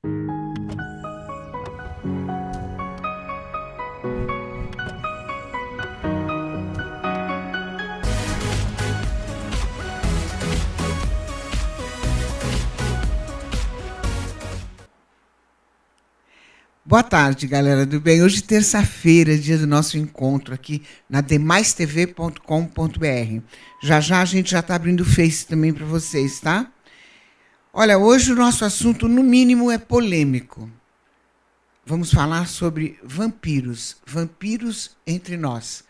Boa tarde, galera do bem. Hoje, terça-feira, dia do nosso encontro aqui na demaistv.com.br. Já já a gente já está abrindo o Face também para vocês, tá? Olha, hoje o nosso assunto, no mínimo, é polêmico. Vamos falar sobre vampiros. Vampiros entre nós.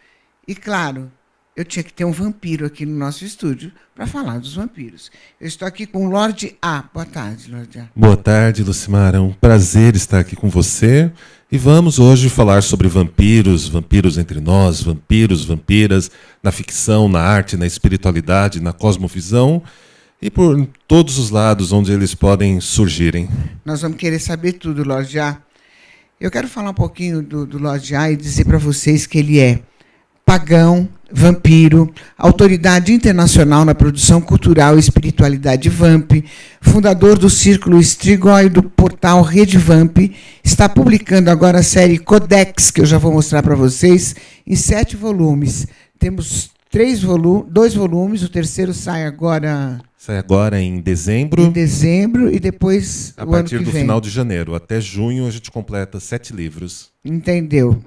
E, claro, eu tinha que ter um vampiro aqui no nosso estúdio para falar dos vampiros. Eu estou aqui com o Lorde A. Boa tarde, Lorde A. Boa tarde, Lucimara. É um prazer estar aqui com você. E vamos hoje falar sobre vampiros, vampiros entre nós, vampiros, vampiras, na ficção, na arte, na espiritualidade, na cosmovisão e por todos os lados onde eles podem surgirem. Nós vamos querer saber tudo, Lorde A. Eu quero falar um pouquinho do Lorde A e dizer para vocês que ele é pagão, vampiro, autoridade internacional na produção cultural e espiritualidade Vamp, fundador do Círculo Strigoi e do portal Rede Vamp, está publicando agora a série Codex, que eu já vou mostrar para vocês, em 7 volumes. Temos 2 volumes, o terceiro sai agora... Sai agora em dezembro. Em dezembro e depois a o ano que partir do vem. final de janeiro. Até junho a gente completa 7 livros. Entendeu?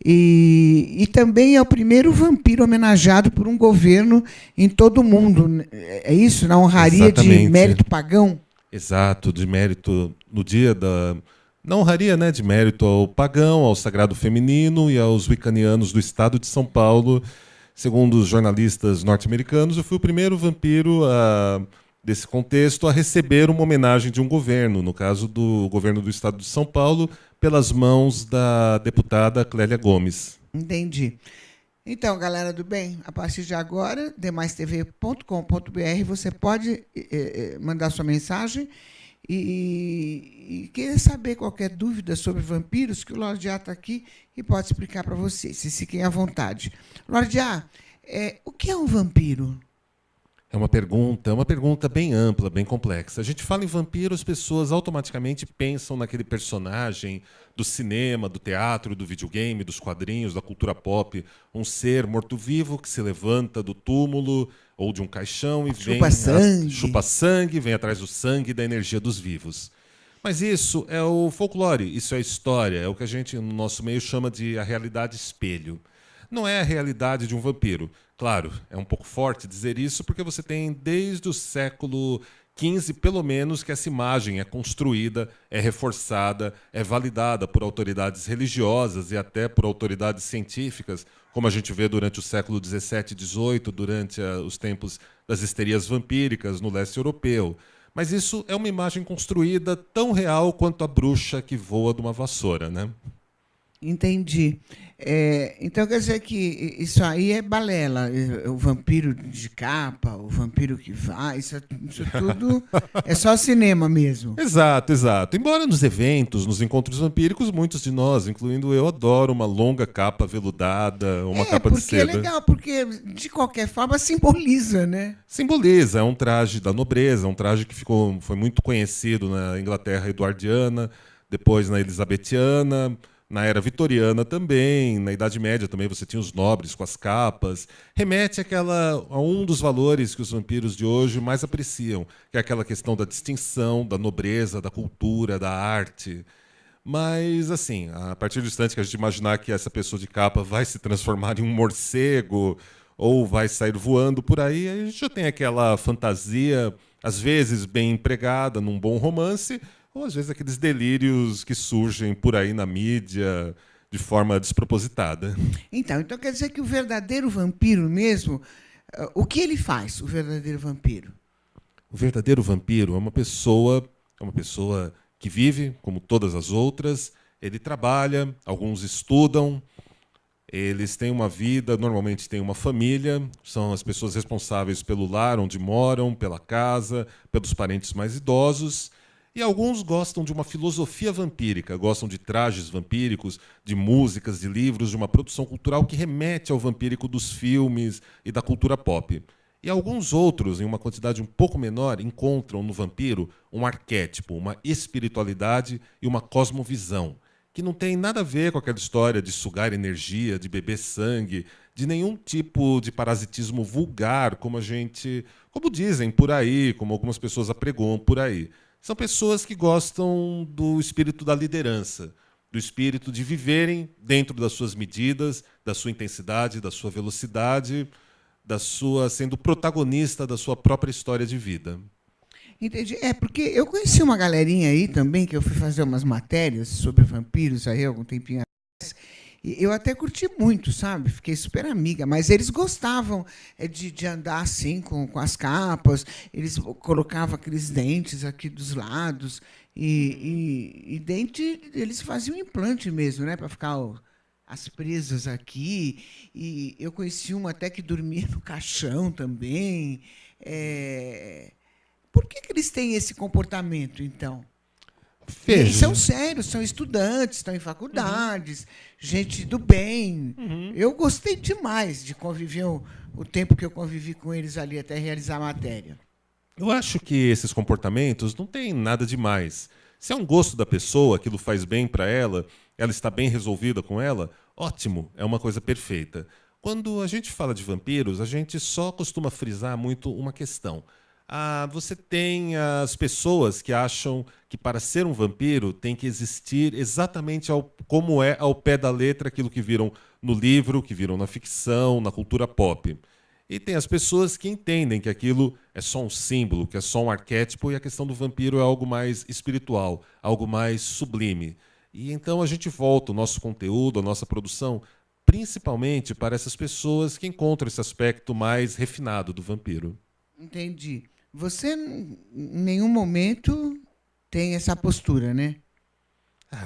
E também é o primeiro vampiro homenageado por um governo em todo o mundo. É isso? Na honraria Exatamente. De mérito pagão? Exato, de mérito no dia da... Na honraria, né, de mérito ao pagão, ao sagrado feminino e aos wiccanianos do estado de São Paulo. Segundo os jornalistas norte-americanos, eu fui o primeiro vampiro desse contexto a receber uma homenagem de um governo, no caso do governo do estado de São Paulo, pelas mãos da deputada Clélia Gomes. Entendi. Então, galera do bem, a partir de agora, demaistv.com.br, você pode mandar sua mensagem e querer saber qualquer dúvida sobre vampiros, que o Lorde A está aqui e pode explicar para vocês, se fiquem à vontade. Lorde A, o que é um vampiro? É uma pergunta bem ampla, bem complexa. A gente fala em vampiro, as pessoas automaticamente pensam naquele personagem do cinema, do teatro, do videogame, dos quadrinhos, da cultura pop, um ser morto-vivo que se levanta do túmulo ou de um caixão e chupa sangue, vem atrás do sangue e da energia dos vivos. Mas isso é o folclore, isso é a história, é o que a gente no nosso meio chama de a realidade espelho. Não é a realidade de um vampiro. Claro, é um pouco forte dizer isso, porque você tem desde o século XV, pelo menos, que essa imagem é construída, é reforçada, é validada por autoridades religiosas e até por autoridades científicas, como a gente vê durante o século XVII e XVIII, durante os tempos das histerias vampíricas no leste europeu. Mas isso é uma imagem construída tão real quanto a bruxa que voa de uma vassoura, né? Entendi. Então, quer dizer que isso aí é balela. O vampiro de capa, o vampiro que vai, isso tudo é só cinema mesmo. Exato, exato. Embora nos eventos, nos encontros vampíricos, muitos de nós, incluindo eu, adoro uma longa capa veludada, uma capa de seda. É legal, porque, de qualquer forma, simboliza, né? Simboliza, é um traje da nobreza, um traje que foi muito conhecido na Inglaterra eduardiana, depois na elizabetiana, na era vitoriana também, na Idade Média também você tinha os nobres com as capas. Remete a um dos valores que os vampiros de hoje mais apreciam, que é aquela questão da distinção, da nobreza, da cultura, da arte. Mas, assim, a partir do instante que a gente imaginar que essa pessoa de capa vai se transformar em um morcego ou vai sair voando por aí, a gente já tem aquela fantasia, às vezes bem empregada num bom romance, ou às vezes aqueles delírios que surgem por aí na mídia de forma despropositada. Então quer dizer que o verdadeiro vampiro mesmo, o que ele faz, o verdadeiro vampiro? O verdadeiro vampiro é uma pessoa que vive como todas as outras, ele trabalha, alguns estudam, eles têm uma vida, normalmente têm uma família, são as pessoas responsáveis pelo lar onde moram, pela casa, pelos parentes mais idosos. E alguns gostam de uma filosofia vampírica, gostam de trajes vampíricos, de músicas, de livros, de uma produção cultural que remete ao vampírico dos filmes e da cultura pop. E alguns outros, em uma quantidade um pouco menor, encontram no vampiro um arquétipo, uma espiritualidade e uma cosmovisão, que não tem nada a ver com aquela história de sugar energia, de beber sangue, de nenhum tipo de parasitismo vulgar, como dizem por aí, como algumas pessoas apregoam por aí. São pessoas que gostam do espírito da liderança, do espírito de viverem dentro das suas medidas, da sua intensidade, da sua velocidade, sendo protagonista da sua própria história de vida. Entendi. É, porque eu conheci uma galerinha aí também, que eu fui fazer umas matérias sobre vampiros aí algum tempinho atrás. E eu até curti muito, sabe? Fiquei super amiga. Mas eles gostavam de andar assim com as capas. Eles colocavam aqueles dentes aqui dos lados. E dente, eles faziam implante mesmo, né? Para ficar as presas aqui. E eu conheci uma até que dormia no caixão também. Por que eles têm esse comportamento, então? E eles são sérios, são estudantes, estão em faculdades, gente do bem. Eu gostei demais de conviver o tempo que eu convivi com eles ali até realizar a matéria. Eu acho que esses comportamentos não têm nada demais. Se é um gosto da pessoa, aquilo faz bem para ela, ela está bem resolvida com ela, ótimo, é uma coisa perfeita. Quando a gente fala de vampiros, a gente só costuma frisar muito uma questão. Você tem as pessoas que acham que para ser um vampiro tem que existir exatamente como é ao pé da letra aquilo que viram no livro, que viram na ficção, na cultura pop. E tem as pessoas que entendem que aquilo é só um símbolo, que é só um arquétipo, e a questão do vampiro é algo mais espiritual, algo mais sublime. E então a gente volta o nosso conteúdo, a nossa produção, principalmente para essas pessoas que encontram esse aspecto mais refinado do vampiro. Entendi. Você, em nenhum momento, tem essa postura, né?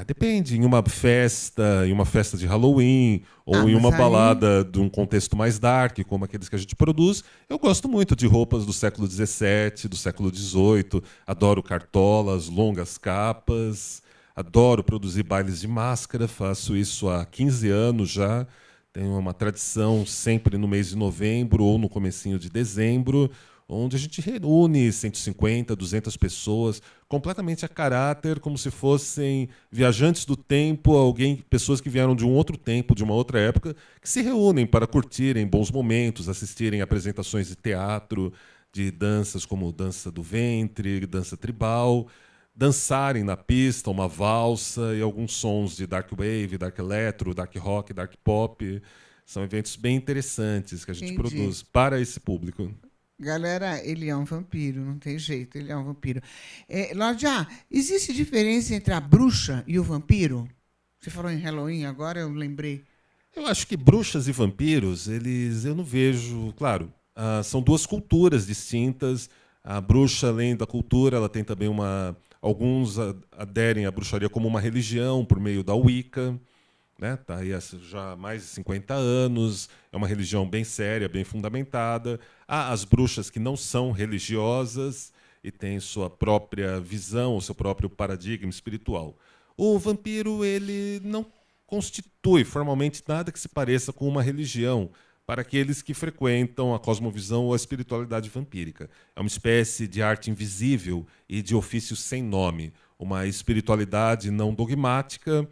Depende. Em uma festa de Halloween, ou em uma balada de um contexto mais dark, como aqueles que a gente produz, eu gosto muito de roupas do século XVII, do século XVIII. Adoro cartolas, longas capas. Adoro produzir bailes de máscara. Faço isso há 15 anos já. Tenho uma tradição sempre no mês de novembro ou no comecinho de dezembro, onde a gente reúne 150, 200 pessoas, completamente a caráter, como se fossem viajantes do tempo, pessoas que vieram de um outro tempo, de uma outra época, que se reúnem para curtirem bons momentos, assistirem apresentações de teatro, de danças como dança do ventre, dança tribal, dançarem na pista uma valsa e alguns sons de dark wave, dark electro, dark rock, dark pop. São eventos bem interessantes que a gente produz para esse público. Galera, ele é um vampiro, não tem jeito, ele é um vampiro. Lordia, existe diferença entre a bruxa e o vampiro? Você falou em Halloween, agora eu lembrei. Eu acho que bruxas e vampiros, eu não vejo. Claro, são duas culturas distintas. A bruxa, além da cultura, ela tem também alguns aderem à bruxaria como uma religião por meio da Wicca. Tá aí já há mais de 50 anos, é uma religião bem séria, bem fundamentada. Há as bruxas que não são religiosas e têm sua própria visão, o seu próprio paradigma espiritual. O vampiro, ele não constitui formalmente nada que se pareça com uma religião para aqueles que frequentam a cosmovisão ou a espiritualidade vampírica. É uma espécie de arte invisível e de ofício sem nome, uma espiritualidade não dogmática,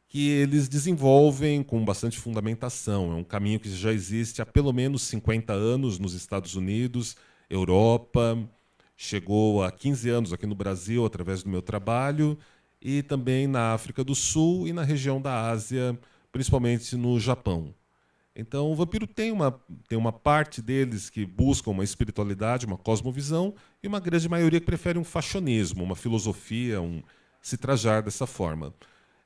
que eles desenvolvem com bastante fundamentação. É um caminho que já existe há pelo menos 50 anos nos Estados Unidos, Europa, chegou há 15 anos aqui no Brasil através do meu trabalho, e também na África do Sul e na região da Ásia, principalmente no Japão. Então, o vampiro tem uma parte deles que buscam uma espiritualidade, uma cosmovisão, e uma grande maioria que prefere um fashionismo, uma filosofia, se trajar dessa forma.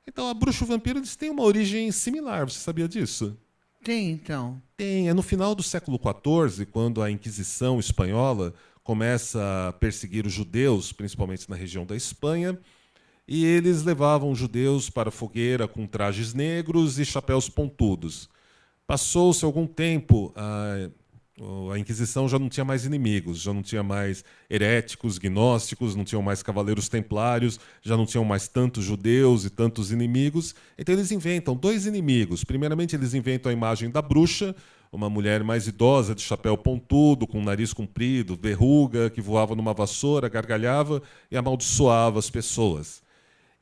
Então, a bruxa e o vampiro, eles têm uma origem similar. Você sabia disso? Tem, então. Tem. É no final do século XIV, quando a Inquisição espanhola começa a perseguir os judeus, principalmente na região da Espanha, e eles levavam os judeus para a fogueira com trajes negros e chapéus pontudos. Passou-se algum tempo, a Inquisição já não tinha mais inimigos, já não tinha mais heréticos, gnósticos, não tinham mais cavaleiros templários, já não tinham mais tantos judeus e tantos inimigos. Então eles inventam dois inimigos. Primeiramente, eles inventam a imagem da bruxa, uma mulher mais idosa, de chapéu pontudo, com nariz comprido, verruga, que voava numa vassoura, gargalhava e amaldiçoava as pessoas.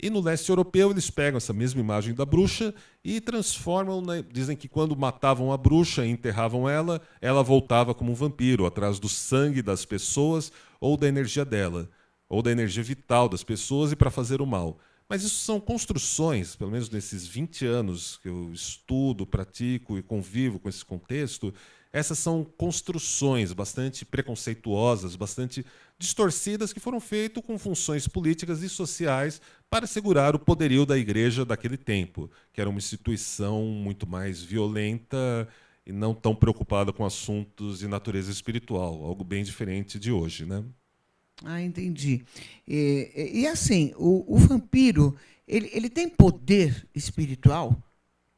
E no leste europeu eles pegam essa mesma imagem da bruxa e transformam, dizem que quando matavam a bruxa e enterravam ela, ela voltava como um vampiro, atrás do sangue das pessoas ou da energia dela, ou da energia vital das pessoas e para fazer o mal. Mas isso são construções, pelo menos nesses 20 anos que eu estudo, pratico e convivo com esse contexto, essas são construções bastante preconceituosas, bastante distorcidas, que foram feitas com funções políticas e sociais para assegurar o poderio da igreja daquele tempo, que era uma instituição muito mais violenta e não tão preocupada com assuntos de natureza espiritual, algo bem diferente de hoje, né? Ah, entendi. E assim, o vampiro, ele tem poder espiritual?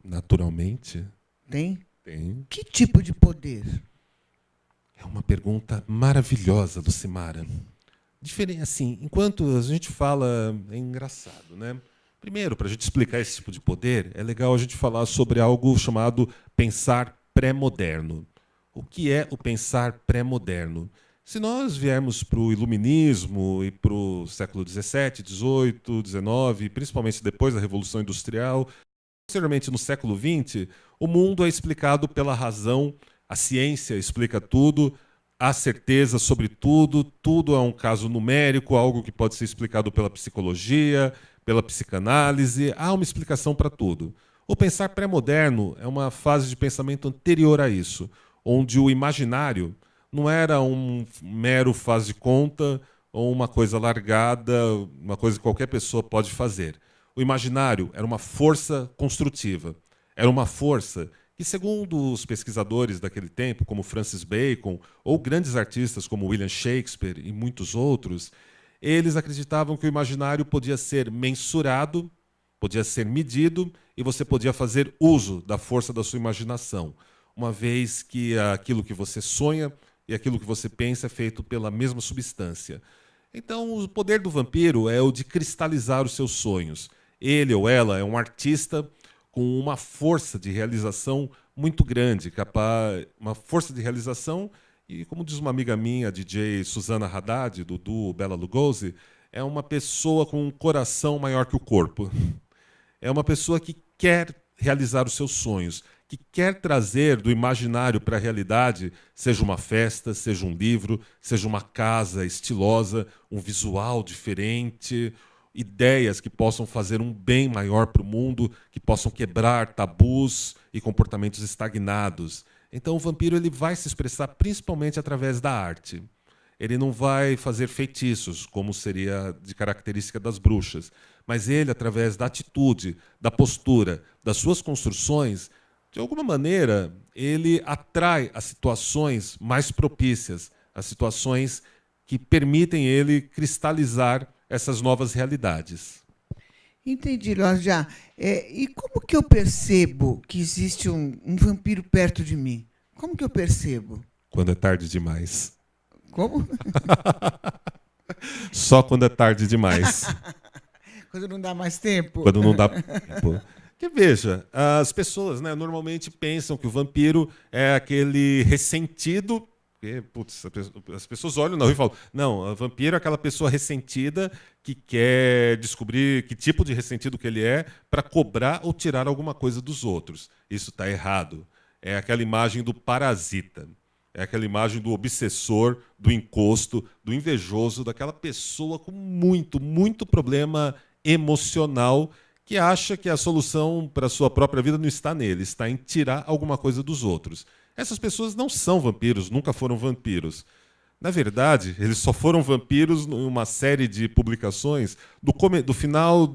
Naturalmente, Tem? tem. Que tipo de poder? É uma pergunta maravilhosa, Lucimara. Diferente, assim, enquanto a gente fala, é engraçado, né? Primeiro, para a gente explicar esse tipo de poder, é legal a gente falar sobre algo chamado pensar pré-moderno. O que é o pensar pré-moderno? Se nós viermos para o iluminismo e para o século XVII, XVIII, XIX, principalmente depois da Revolução Industrial, posteriormente no século XX, o mundo é explicado pela razão, a ciência explica tudo, há certeza sobre tudo, tudo é um caso numérico, algo que pode ser explicado pela psicologia, pela psicanálise, há uma explicação para tudo. O pensar pré-moderno é uma fase de pensamento anterior a isso, onde o imaginário não era um mero faz de conta ou uma coisa largada, uma coisa que qualquer pessoa pode fazer. O imaginário era uma força construtiva. Era uma força que, segundo os pesquisadores daquele tempo, como Francis Bacon, ou grandes artistas como William Shakespeare e muitos outros, eles acreditavam que o imaginário podia ser mensurado, podia ser medido, e você podia fazer uso da força da sua imaginação, uma vez que aquilo que você sonha e aquilo que você pensa é feito pela mesma substância. Então, o poder do vampiro é o de cristalizar os seus sonhos. Ele ou ela é um artista com uma força de realização muito grande, capaz, uma força de realização, e como diz uma amiga minha, a DJ Susana Haddad, do duo Bela Lugosi, é uma pessoa com um coração maior que o corpo. É uma pessoa que quer realizar os seus sonhos, que quer trazer do imaginário para a realidade, seja uma festa, seja um livro, seja uma casa estilosa, um visual diferente, ideias que possam fazer um bem maior para o mundo, que possam quebrar tabus e comportamentos estagnados. Então o vampiro ele vai se expressar principalmente através da arte. Ele não vai fazer feitiços, como seria de característica das bruxas, mas ele, através da atitude, da postura, das suas construções, de alguma maneira, ele atrai as situações mais propícias, as situações que permitem ele cristalizar essas novas realidades. Entendi, Lorja. E como que eu percebo que existe um vampiro perto de mim? Como que eu percebo? Quando é tarde demais. Como? Só quando é tarde demais. Quando não dá mais tempo? Quando não dá tempo. Que veja, as pessoas, né, normalmente pensam que o vampiro é aquele ressentido. Porque, putz, as pessoas olham na rua e falam: não, o vampiro é aquela pessoa ressentida que quer descobrir que tipo de ressentido que ele é para cobrar ou tirar alguma coisa dos outros. Isso está errado. É aquela imagem do parasita. É aquela imagem do obsessor, do encosto, do invejoso, daquela pessoa com muito, muito problema emocional que acha que a solução para a sua própria vida não está nele, está em tirar alguma coisa dos outros. Essas pessoas não são vampiros, nunca foram vampiros. Na verdade, eles só foram vampiros numa série de publicações do final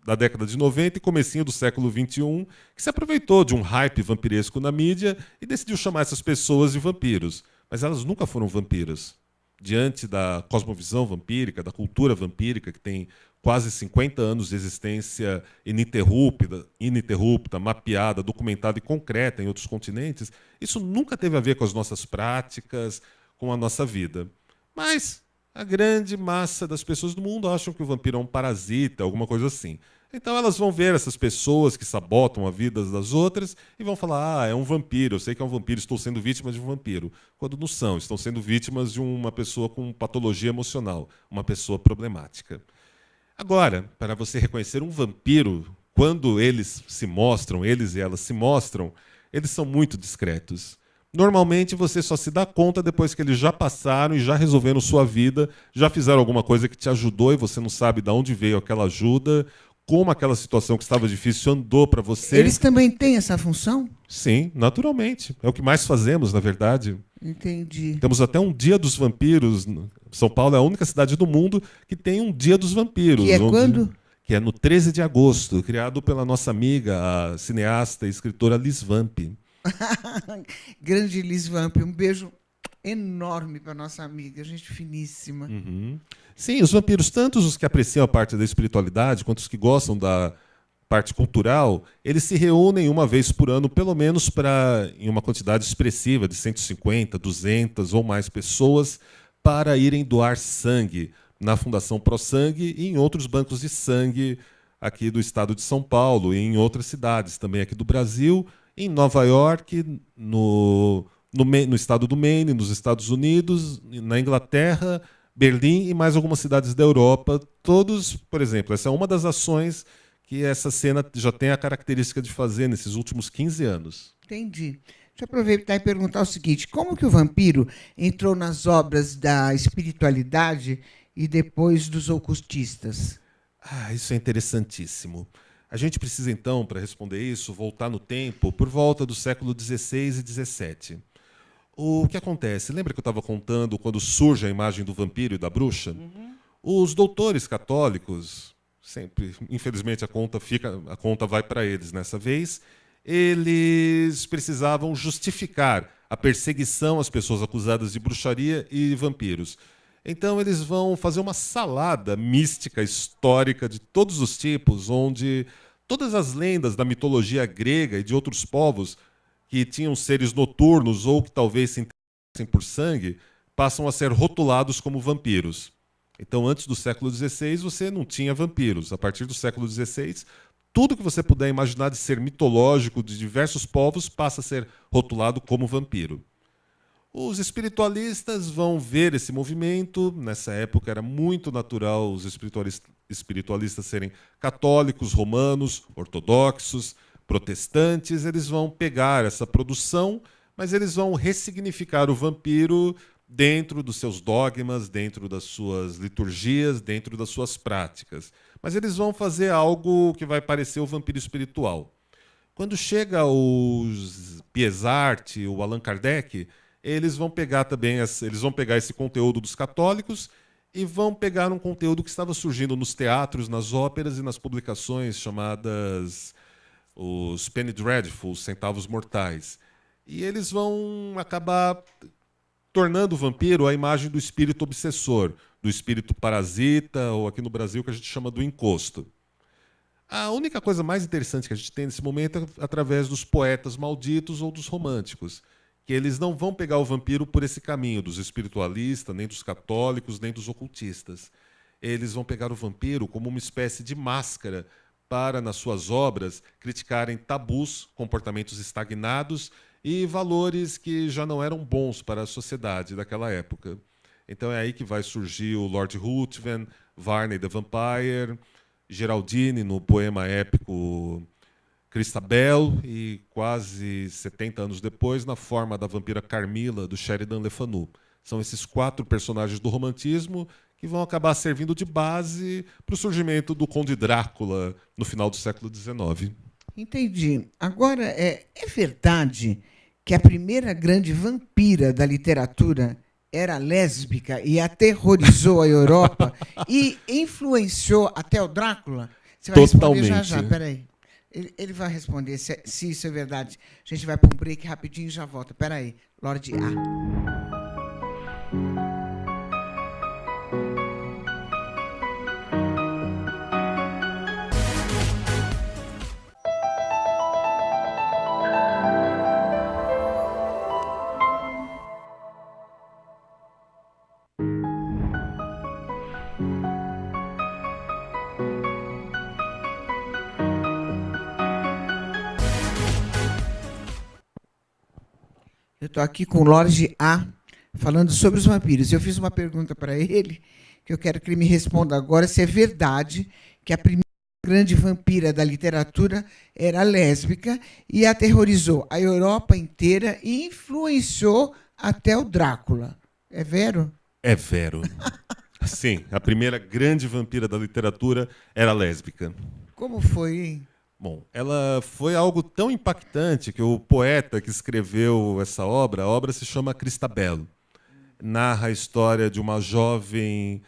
da década de 90 e comecinho do século XXI, que se aproveitou de um hype vampiresco na mídia e decidiu chamar essas pessoas de vampiros. Mas elas nunca foram vampiras. Diante da cosmovisão vampírica, da cultura vampírica, que tem quase 50 anos de existência ininterrupta, mapeada, documentada e concreta em outros continentes, isso nunca teve a ver com as nossas práticas, com a nossa vida. Mas A grande massa das pessoas do mundo acham que o vampiro é um parasita, alguma coisa assim. Então elas vão ver essas pessoas que sabotam a vida das outras e vão falar: ah, é um vampiro, eu sei que é um vampiro, estou sendo vítima de um vampiro. Quando não são, estão sendo vítimas de uma pessoa com patologia emocional, uma pessoa problemática. Agora, para você reconhecer um vampiro, quando eles se mostram, eles e elas se mostram, eles são muito discretos. Normalmente você só se dá conta depois que eles já passaram e já resolveram sua vida, já fizeram alguma coisa que te ajudou e você não sabe de onde veio aquela ajuda, como aquela situação que estava difícil andou para você. Eles também têm essa função? Sim, naturalmente. É o que mais fazemos, na verdade. Entendi. Temos até um Dia dos Vampiros. São Paulo é a única cidade do mundo que tem um Dia dos Vampiros. Que é quando? Que é no 13 de agosto, criado pela nossa amiga, a cineasta e escritora Liz Vamp. Grande Liz Vamp, um beijo enorme para nossa amiga, gente finíssima. Uhum. Sim, os vampiros, tanto os que apreciam a parte da espiritualidade, quanto os que gostam da parte cultural, eles se reúnem uma vez por ano, pelo menos em uma quantidade expressiva de 150, 200 ou mais pessoas, para irem doar sangue na Fundação Pro Sangue e em outros bancos de sangue aqui do estado de São Paulo e em outras cidades também aqui do Brasil, em Nova York, no estado do Maine, nos Estados Unidos, na Inglaterra, Berlim e mais algumas cidades da Europa. Todos, por exemplo, essa é uma das ações que essa cena já tem a característica de fazer nesses últimos 15 anos. Entendi. Deixa eu aproveitar e perguntar o seguinte: como que o vampiro entrou nas obras da espiritualidade e depois dos ocultistas? Ah, isso é interessantíssimo. A gente precisa, então, para responder isso, voltar no tempo por volta do século XVI e XVII. O que acontece? Lembra que eu estava contando quando surge a imagem do vampiro e da bruxa? Os doutores católicos, sempre, infelizmente a conta vai para eles nessa vez, eles precisavam justificar a perseguição às pessoas acusadas de bruxaria e vampiros. Então eles vão fazer uma salada mística, histórica, de todos os tipos, onde todas as lendas da mitologia grega e de outros povos que tinham seres noturnos ou que talvez se interessassem por sangue, passam a ser rotulados como vampiros. Então, antes do século XVI, você não tinha vampiros. A partir do século XVI, tudo que você puder imaginar de ser mitológico de diversos povos passa a ser rotulado como vampiro. Os espiritualistas vão ver esse movimento. Nessa época era muito natural os espiritualistas serem católicos, romanos, ortodoxos, protestantes. Eles vão pegar essa produção, mas eles vão ressignificar o vampiro dentro dos seus dogmas, dentro das suas liturgias, dentro das suas práticas. Mas eles vão fazer algo que vai parecer o vampiro espiritual. Quando chega os Piesart, o Allan Kardec, eles vão pegar também esse conteúdo dos católicos e vão pegar um conteúdo que estava surgindo nos teatros, nas óperas e nas publicações chamadas os Penny Dreadful, os Centavos Mortais. E eles vão acabar tornando o vampiro a imagem do espírito obsessor, do espírito parasita, ou aqui no Brasil que a gente chama do encosto. A única coisa mais interessante que a gente tem nesse momento é através dos poetas malditos ou dos românticos, que eles não vão pegar o vampiro por esse caminho dos espiritualistas, nem dos católicos, nem dos ocultistas. Eles vão pegar o vampiro como uma espécie de máscara para, nas suas obras, criticarem tabus, comportamentos estagnados e valores que já não eram bons para a sociedade daquela época. Então é aí que vai surgir o Lord Ruthven, Varney the Vampire, Geraldine no poema épico Christabel e quase 70 anos depois na forma da vampira Carmila do Sheridan Le Fanu. São esses 4 personagens do romantismo que vão acabar servindo de base para o surgimento do Conde Drácula no final do século XIX. Entendi. Agora, é verdade que a primeira grande vampira da literatura era lésbica e aterrorizou a Europa e influenciou até o Drácula? Você vai responder já já, peraí. Ele vai responder se isso é verdade. A gente vai para um break rapidinho e já volta. Peraí, Lorde A. Eu estou aqui com o Lorde A, falando sobre os vampiros. Eu fiz uma pergunta para ele, que eu quero que ele me responda agora, se é verdade que a primeira grande vampira da literatura era lésbica e aterrorizou a Europa inteira e influenciou até o Drácula. É vero? É vero. Sim, a primeira grande vampira da literatura era lésbica. Como foi, hein? Bom, ela foi algo tão impactante que o poeta que escreveu essa obra, a obra se chama Cristabel. Narra a história de uma jovem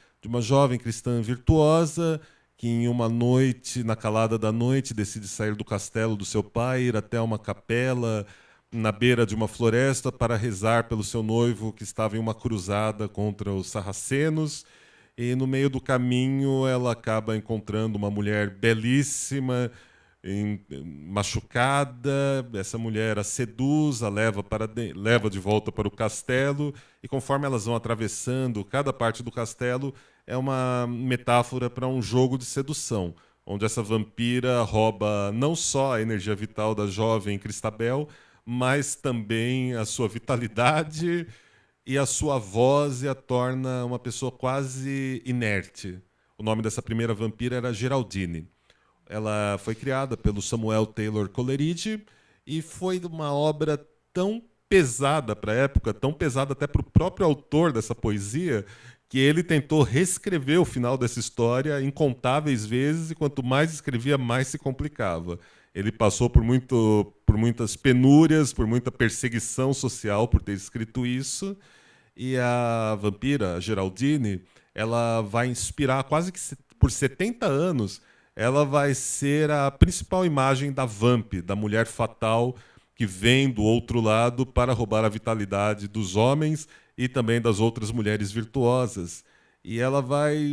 cristã virtuosa que em uma noite, na calada da noite, decide sair do castelo do seu pai, ir até uma capela na beira de uma floresta para rezar pelo seu noivo que estava em uma cruzada contra os sarracenos. E no meio do caminho ela acaba encontrando uma mulher belíssima, machucada. Essa mulher a seduz, leva de volta para o castelo, e conforme elas vão atravessando cada parte do castelo, é uma metáfora para um jogo de sedução, onde essa vampira rouba não só a energia vital da jovem Cristabel, mas também a sua vitalidade e a sua voz, e a torna uma pessoa quase inerte. O nome dessa primeira vampira era Geraldine. Ela foi criada pelo Samuel Taylor Coleridge e foi uma obra tão pesada para a época, tão pesada até para o próprio autor dessa poesia, que ele tentou reescrever o final dessa história incontáveis vezes, e quanto mais escrevia, mais se complicava. Ele passou por muitas penúrias, por muita perseguição social por ter escrito isso, e a vampira, a Geraldine, ela vai inspirar quase que por 70 anos. Ela vai ser a principal imagem da Vamp, da mulher fatal que vem do outro lado para roubar a vitalidade dos homens e também das outras mulheres virtuosas. E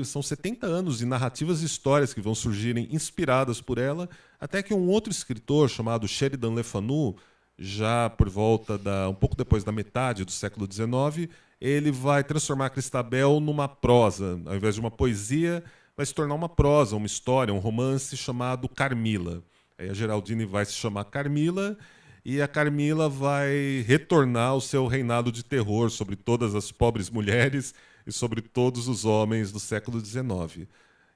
são 70 anos de narrativas e histórias que vão surgirem inspiradas por ela, até que um outro escritor chamado Sheridan Le Fanu, já por volta um pouco depois da metade do século XIX, ele vai transformar Cristabel numa prosa. Ao invés de uma poesia, vai se tornar uma prosa, uma história, um romance chamado Carmila. Aí a Geraldine vai se chamar Carmila, e a Carmila vai retornar ao seu reinado de terror sobre todas as pobres mulheres e sobre todos os homens do século XIX.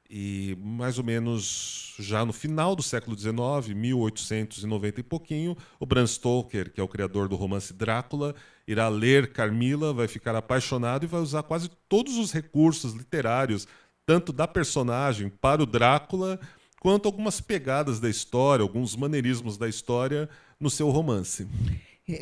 E mais ou menos já no final do século XIX, 1890 e pouquinho, o Bram Stoker, que é o criador do romance Drácula, irá ler Carmila, vai ficar apaixonado e vai usar quase todos os recursos literários, tanto da personagem para o Drácula, quanto algumas pegadas da história, alguns maneirismos da história no seu romance.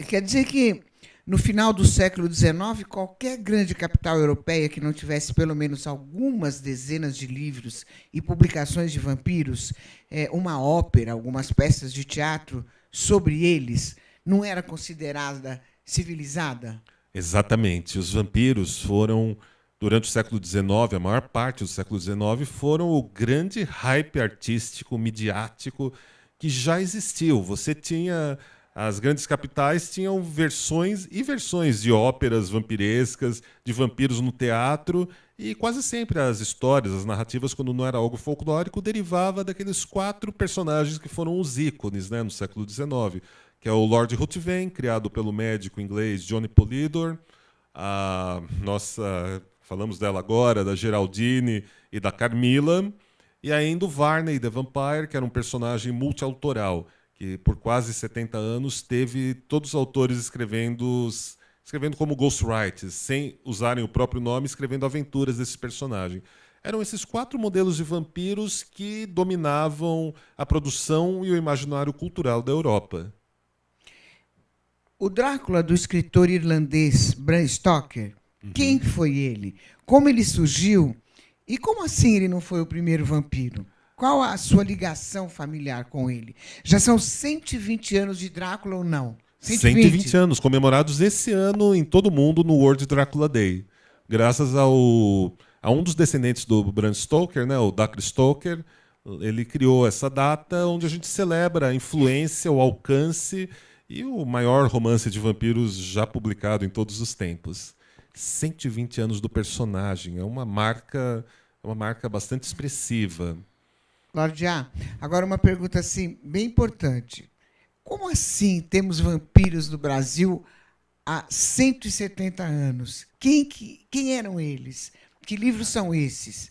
Quer dizer que, no final do século XIX, qualquer grande capital europeia que não tivesse pelo menos algumas dezenas de livros e publicações de vampiros, uma ópera, algumas peças de teatro sobre eles, não era considerada civilizada? Exatamente. Os vampiros foram, durante o século XIX, a maior parte do século XIX, foram o grande hype artístico, midiático que já existiu. Você tinha... As grandes capitais tinham versões e versões de óperas vampirescas, de vampiros no teatro, e quase sempre as histórias, as narrativas, quando não era algo folclórico, derivava daqueles 4 personagens que foram os ícones, né, no século XIX, que é o Lord Ruthven, criado pelo médico inglês Johnny Polidor, falamos dela agora, da Geraldine e da Carmila, e ainda o Varney the Vampire, que era um personagem multiautoral, que por quase 70 anos teve todos os autores escrevendo como ghostwriters, sem usarem o próprio nome, escrevendo aventuras desse personagem. Eram esses 4 modelos de vampiros que dominavam a produção e o imaginário cultural da Europa. O Drácula, do escritor irlandês Bram Stoker, quem foi ele? Como ele surgiu? E como assim ele não foi o primeiro vampiro? Qual a sua ligação familiar com ele? Já são 120 anos de Drácula ou não? 120 anos, comemorados esse ano em todo o mundo no World Dracula Day. Graças a um dos descendentes do Bram Stoker, né, o Dacre Stoker, ele criou essa data onde a gente celebra a influência, o alcance e o maior romance de vampiros já publicado em todos os tempos. 120 anos do personagem, é uma marca bastante expressiva. Lorde A, agora uma pergunta assim, bem importante. Como assim temos vampiros no Brasil há 170 anos. Quem eram eles? Que livros são esses?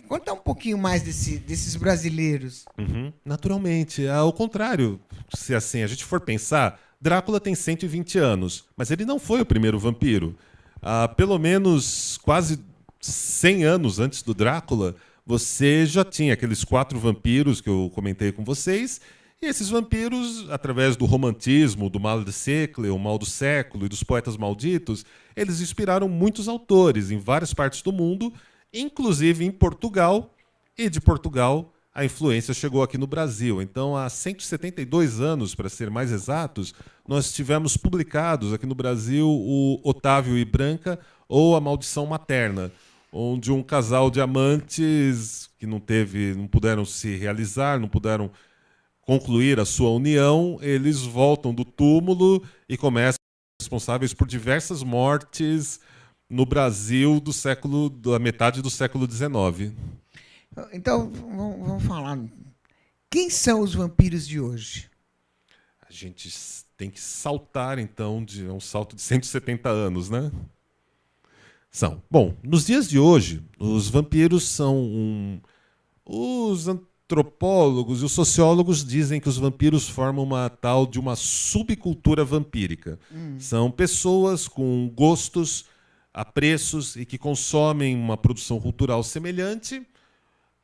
Conta um pouquinho mais desses brasileiros. Uhum. Naturalmente. Ao contrário, se assim a gente for pensar, Drácula tem 120 anos, mas ele não foi o primeiro vampiro. Há pelo menos quase 100 anos antes do Drácula, você já tinha aqueles 4 vampiros que eu comentei com vocês, e esses vampiros, através do romantismo, do mal de século, o mal do século e dos poetas malditos, eles inspiraram muitos autores em várias partes do mundo, inclusive em Portugal, e de Portugal a influência chegou aqui no Brasil. Então, há 172 anos, para ser mais exatos, nós tivemos publicados aqui no Brasil o Otávio e Branca, ou A Maldição Materna, onde um casal de amantes que não puderam se realizar, não puderam concluir a sua união, eles voltam do túmulo e começam a ser responsáveis por diversas mortes no Brasil da metade do século XIX. Então, vamos falar. Quem são os vampiros de hoje? A gente tem que saltar, então, é um salto de 170 anos, né? Bom, nos dias de hoje, os vampiros são os antropólogos e os sociólogos dizem que os vampiros formam uma subcultura vampírica. São pessoas com gostos, apreços e que consomem uma produção cultural semelhante,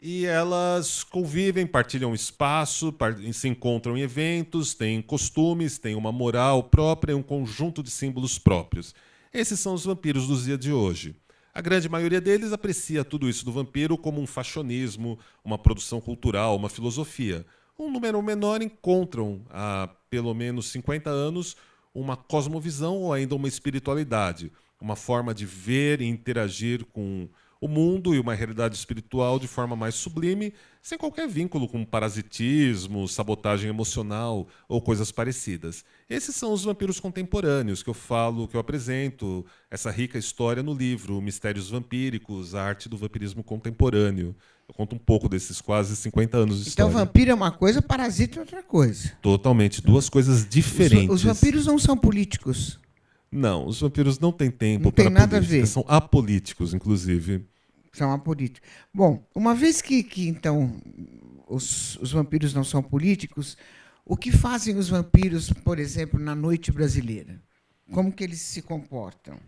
e elas convivem, partilham espaço, se encontram em eventos, têm costumes, têm uma moral própria e um conjunto de símbolos próprios. Esses são os vampiros dos dias de hoje. A grande maioria deles aprecia tudo isso do vampiro como um fashionismo, uma produção cultural, uma filosofia. Um número menor encontram, há pelo menos 50 anos, uma cosmovisão ou ainda uma espiritualidade, uma forma de ver e interagir com o mundo e uma realidade espiritual de forma mais sublime, sem qualquer vínculo com parasitismo, sabotagem emocional ou coisas parecidas. Esses são os vampiros contemporâneos que eu apresento, essa rica história no livro Mistérios Vampíricos, a arte do vampirismo contemporâneo. Eu conto um pouco desses quase 50 anos de história. Então, vampiro é uma coisa, parasita é outra coisa. Totalmente, duas coisas diferentes. Os vampiros não são políticos. Não, os vampiros não têm tempo Não tem para nada a política. ver. São apolíticos, inclusive. São apolíticos. Bom, uma vez que então, os vampiros não são políticos, o que fazem os vampiros, por exemplo, na noite brasileira? Como que eles se comportam?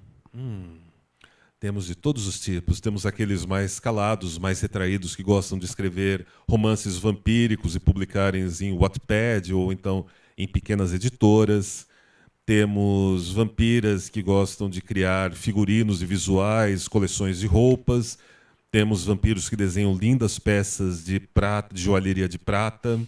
Temos de todos os tipos. Temos aqueles mais calados, mais retraídos, que gostam de escrever romances vampíricos e publicarem em Wattpad ou então em pequenas editoras. Temos vampiras que gostam de criar figurinos e visuais, coleções de roupas. Temos vampiros que desenham lindas peças de prata, de joalheria de prata.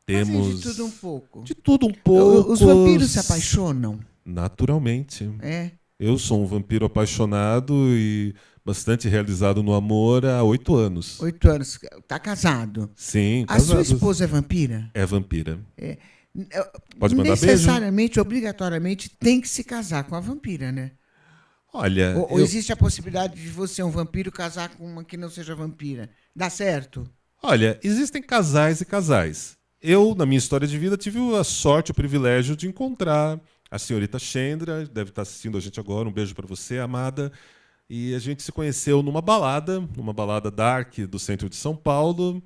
Temos de tudo um pouco. De tudo um pouco. Os vampiros se apaixonam? Naturalmente. É. Eu sou um vampiro apaixonado e bastante realizado no amor há 8 anos. 8 anos. Está casado? Sim, A casado. sua esposa é vampira? É vampira. É. Pode mandar necessariamente, obrigatoriamente, tem que se casar com a vampira, né? Olha, ou existe a possibilidade de você, um vampiro, casar com uma que não seja vampira? Dá certo? Olha, existem casais e casais. Eu, na minha história de vida, tive a sorte, o privilégio de encontrar a senhorita Chendra, deve estar assistindo a gente agora, um beijo para você, amada. E a gente se conheceu numa balada dark do centro de São Paulo.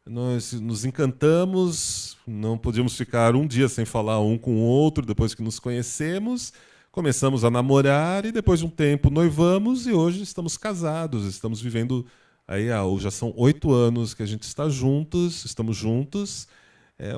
Nós nos encantamos, não podíamos ficar um dia sem falar um com o outro depois que nos conhecemos. Começamos a namorar e depois de um tempo noivamos e hoje estamos casados, estamos vivendo aí já são 8 anos que a gente estamos juntos. É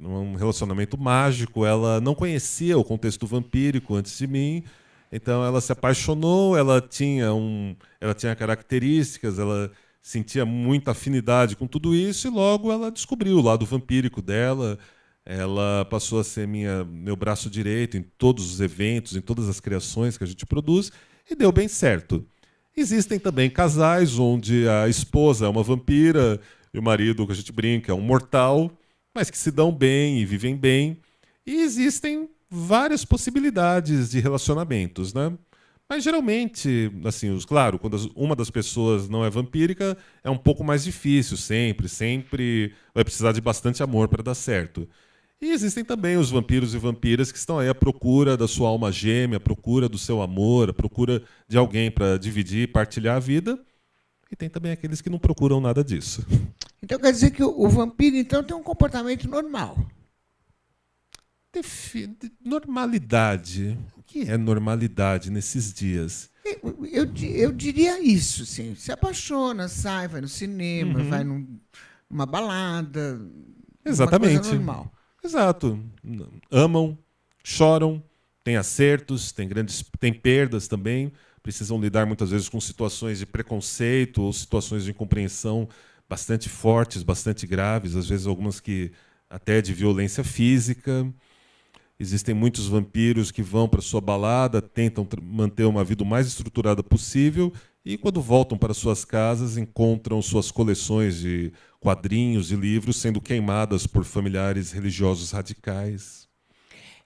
um relacionamento mágico. Ela não conhecia o contexto vampírico antes de mim, então ela se apaixonou. Ela tinha características, ela sentia muita afinidade com tudo isso e logo ela descobriu o lado vampírico dela. Ela passou a ser meu braço direito em todos os eventos, em todas as criações que a gente produz, e deu bem certo. Existem também casais onde a esposa é uma vampira e o marido, que a gente brinca, é um mortal, mas que se dão bem e vivem bem. E existem várias possibilidades de relacionamentos, né? Mas geralmente, assim, claro, quando uma das pessoas não é vampírica, é um pouco mais difícil, sempre vai precisar de bastante amor para dar certo. E existem também os vampiros e vampiras que estão aí à procura da sua alma gêmea, à procura do seu amor, à procura de alguém para dividir e partilhar a vida. E tem também aqueles que não procuram nada disso. Então quer dizer que o vampiro então tem um comportamento normal. Normalidade. O que é normalidade nesses dias? Eu diria isso, sim. Se apaixona, sai, vai no cinema, vai numa balada, uma coisa Exatamente. normal. Exato. Amam, choram, têm acertos, têm perdas também, precisam lidar muitas vezes com situações de preconceito ou situações de incompreensão bastante fortes, bastante graves, às vezes algumas que até de violência física. Existem muitos vampiros que vão para sua balada, tentam manter uma vida o mais estruturada possível e, quando voltam para suas casas, encontram suas coleções de quadrinhos e livros sendo queimadas por familiares religiosos radicais.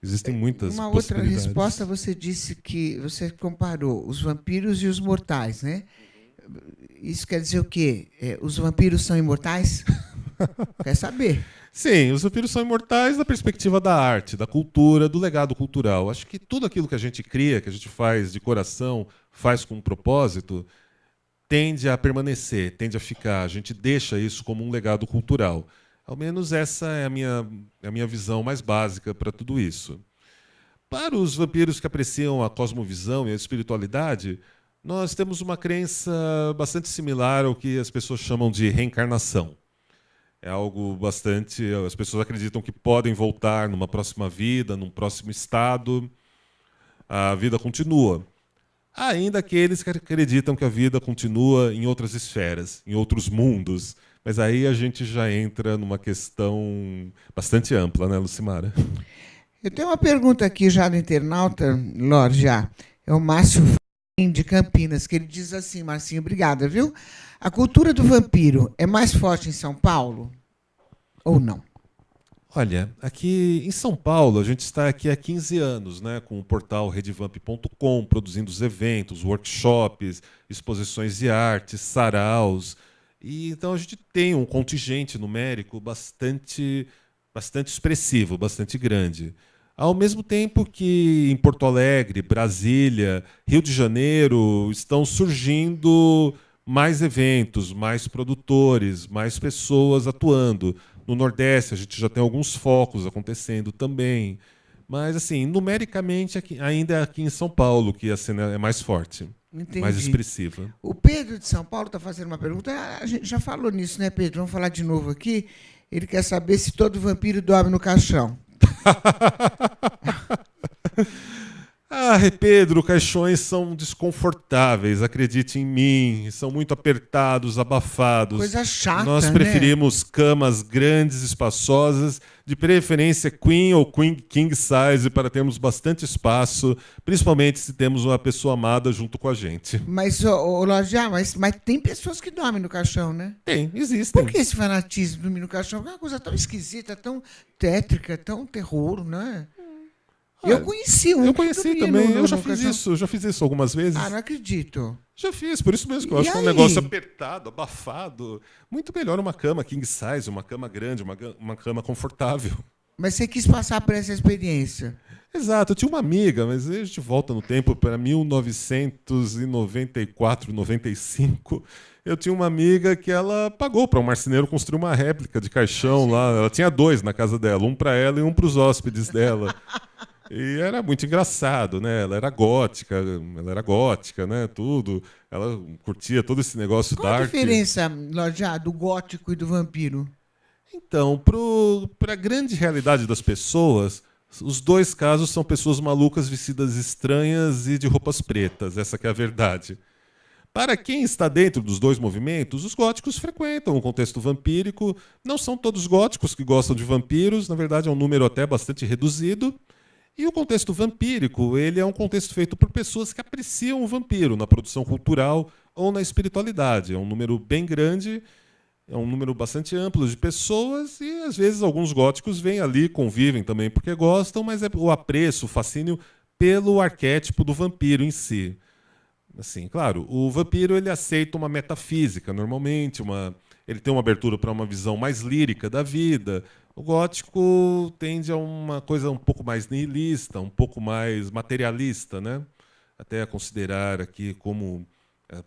Existem muitas Uma outra possibilidades. resposta, você disse que você comparou os vampiros e os mortais, né? Isso quer dizer o quê? Os vampiros são imortais? Quer saber? Sim, os vampiros são imortais da perspectiva da arte, da cultura, do legado cultural. Acho que tudo aquilo que a gente cria, que a gente faz de coração, faz com um propósito, tende a permanecer, tende a ficar. A gente deixa isso como um legado cultural. Ao menos essa é a minha visão mais básica para tudo isso. Para os vampiros que apreciam a cosmovisão e a espiritualidade, nós temos uma crença bastante similar ao que as pessoas chamam de reencarnação. É algo bastante... As pessoas acreditam que podem voltar numa próxima vida, num próximo estado. A vida continua. Há ainda aqueles que acreditam que a vida continua em outras esferas, em outros mundos. Mas aí a gente já entra numa questão bastante ampla, né, Lucimara? Eu tenho uma pergunta aqui já do internauta, Lorde, já. É o Márcio de Campinas, que ele diz assim, Marcinho, obrigada, viu? A cultura do vampiro é mais forte em São Paulo ou não? Olha, aqui em São Paulo, a gente está aqui há 15 anos, né, com o portal redvamp.com, produzindo os eventos, workshops, exposições de arte, saraus. E então a gente tem um contingente numérico bastante expressivo, bastante grande. Ao mesmo tempo que em Porto Alegre, Brasília, Rio de Janeiro estão surgindo mais eventos, mais produtores, mais pessoas atuando. No Nordeste a gente já tem alguns focos acontecendo também. Mas, assim, numericamente, ainda é aqui em São Paulo que a cena é mais forte, Entendi. mais expressiva. O Pedro de São Paulo está fazendo uma pergunta. A gente já falou nisso, né, Pedro? Vamos falar de novo aqui. Ele quer saber se todo vampiro dorme no caixão. Pedro, caixões são desconfortáveis, acredite em mim, são muito apertados, abafados. Coisa chata, Nós preferimos camas grandes, espaçosas, de preferência queen ou king size, para termos bastante espaço, principalmente se temos uma pessoa amada junto com a gente. Mas, Lorde, mas tem pessoas que dormem no caixão, né? Tem, existem. Por que esse fanatismo de dormir no caixão? É uma coisa tão esquisita, tão tétrica, tão terror, né? Eu conheci um. Eu conheci também, eu já fiz caixão. isso, algumas vezes. Ah, não acredito. Já fiz, por isso mesmo que eu acho que é um negócio apertado, abafado. Muito melhor uma cama king size, uma cama grande, uma cama confortável. Mas você quis passar por essa experiência. Exato, eu tinha uma amiga, mas a gente volta no tempo para 1994, 95. Eu tinha uma amiga que ela pagou para um marceneiro construir uma réplica de caixão lá. Ela tinha dois na casa dela, um para ela e um para os hóspedes dela. E era muito engraçado, né? Ela era gótica, né? Tudo. Ela curtia todo esse negócio Qual a dark. diferença, Lorde, do gótico e do vampiro? Então, para a grande realidade das pessoas, os dois casos são pessoas malucas vestidas estranhas e de roupas pretas. Essa que é a verdade. Para quem está dentro dos dois movimentos, os góticos frequentam o contexto vampírico. Não são todos góticos que gostam de vampiros. Na verdade, é um número até bastante reduzido. E o contexto vampírico, ele é um contexto feito por pessoas que apreciam o vampiro na produção cultural ou na espiritualidade. É um número bem grande, é um número bastante amplo de pessoas e, às vezes, alguns góticos vêm ali, convivem também porque gostam, mas é o apreço, o fascínio pelo arquétipo do vampiro em si. Assim, claro, o vampiro ele aceita uma metafísica, normalmente, ele tem uma abertura para uma visão mais lírica da vida, O gótico tende a uma coisa um pouco mais nihilista, um pouco mais materialista, né? Até a considerar aqui como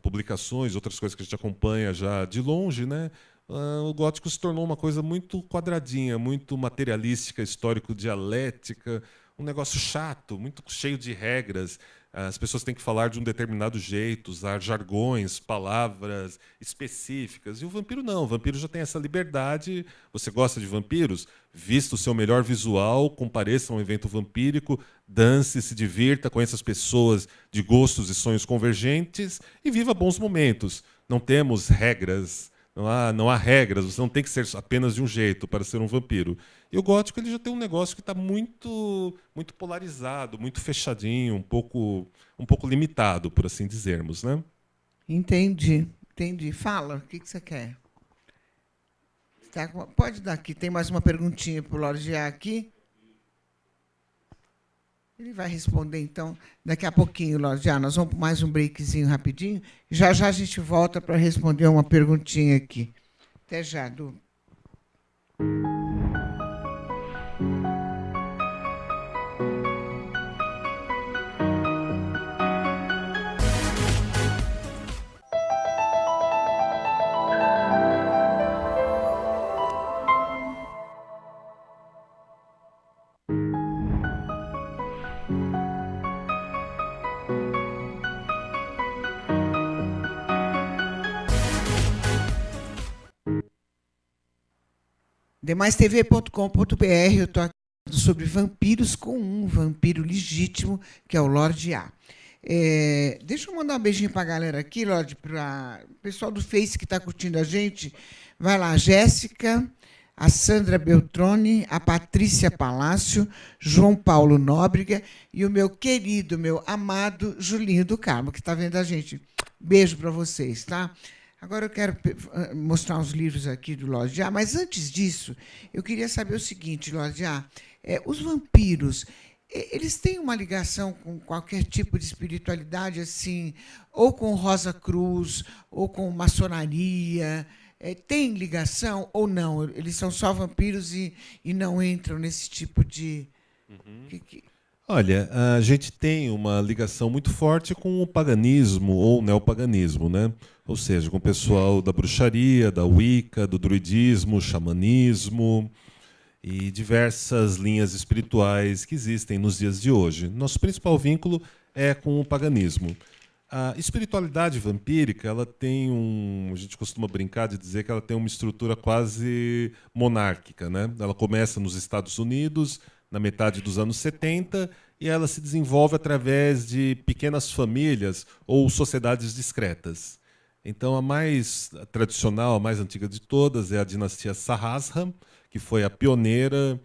publicações, outras coisas que a gente acompanha já de longe, né? O gótico se tornou uma coisa muito quadradinha, muito materialística, histórico-dialética, um negócio chato, muito cheio de regras. As pessoas têm que falar de um determinado jeito, usar jargões, palavras específicas. E o vampiro não. O vampiro já tem essa liberdade. Você gosta de vampiros? Vista o seu melhor visual, compareça a um evento vampírico, dance, se divirta, conheça as pessoas de gostos e sonhos convergentes e viva bons momentos. Não temos regras. Não há regras, você não tem que ser apenas de um jeito para ser um vampiro. E o gótico ele já tem um negócio que está muito polarizado, muito fechadinho, um pouco limitado, por assim dizermos, né? Entendi, entendi. Fala, o que você quer? Pode dar aqui, tem mais uma perguntinha para o Lorde A aqui. Ele vai responder, então, daqui a pouquinho, Lorde A. Nós vamos para mais um breakzinho rapidinho. Já já a gente volta para responder uma perguntinha aqui. Até já, Du. DemaisTV.com.br, eu estou aqui sobre vampiros com um vampiro legítimo, que é o Lorde A. Deixa eu mandar um beijinho para a galera aqui, Lorde, para o pessoal do Face que está curtindo a gente. Vai lá, a Jéssica, a Sandra Beltrone, a Patrícia Palácio, João Paulo Nóbrega e o meu querido, meu amado Julinho do Carmo, que está vendo a gente. Beijo para vocês, tá? Agora eu quero mostrar uns livros aqui do Lorde A, mas antes disso, eu queria saber o seguinte, Lorde A, os vampiros, eles têm uma ligação com qualquer tipo de espiritualidade, assim, ou com Rosa Cruz, ou com maçonaria? Tem ligação ou não? Eles são só vampiros e não entram nesse tipo de... Olha, a gente tem uma ligação muito forte com o paganismo ou neopaganismo, né? Ou seja, com o pessoal da bruxaria, da Wicca, do druidismo, xamanismo e diversas linhas espirituais que existem nos dias de hoje. Nosso principal vínculo é com o paganismo. A espiritualidade vampírica, ela tem a gente costuma brincar de dizer que ela tem uma estrutura quase monárquica, né? Ela começa nos Estados Unidos, na metade dos anos 70, e ela se desenvolve através de pequenas famílias ou sociedades discretas. Então, a mais tradicional, a mais antiga de todas é a dinastia Sahasra, que foi a pioneira,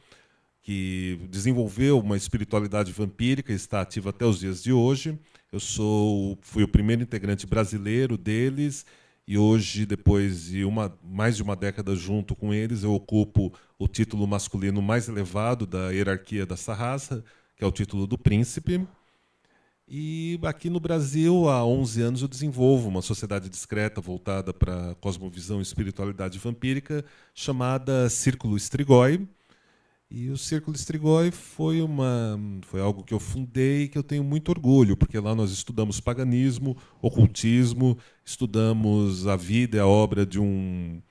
que desenvolveu uma espiritualidade vampírica e está ativa até os dias de hoje. Fui o primeiro integrante brasileiro deles, e hoje, depois de mais de uma década junto com eles, eu ocupo o título masculino mais elevado da hierarquia da Sahasra, que é o título do príncipe. E aqui no Brasil, há 11 anos, eu desenvolvo uma sociedade discreta voltada para a cosmovisão e espiritualidade vampírica, chamada Círculo Strigoi. E o Círculo Strigoi foi algo que eu fundei e que eu tenho muito orgulho, porque lá nós estudamos paganismo, ocultismo, estudamos a vida e a obra de um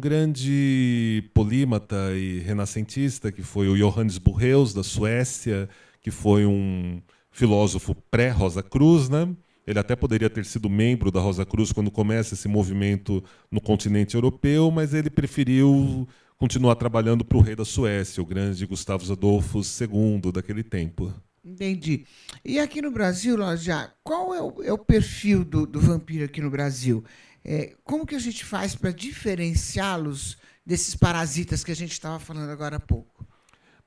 grande polímata e renascentista, que foi o Johannes Burreus, da Suécia, que foi um filósofo pré-Rosa Cruz, né? Ele até poderia ter sido membro da Rosa Cruz quando começa esse movimento no continente europeu, mas ele preferiu continuar trabalhando para o rei da Suécia, o grande Gustavus Adolphus II daquele tempo. Entendi. E aqui no Brasil, Lorde A, qual é o perfil do vampiro aqui no Brasil? Como que a gente faz para diferenciá-los desses parasitas que a gente estava falando agora há pouco?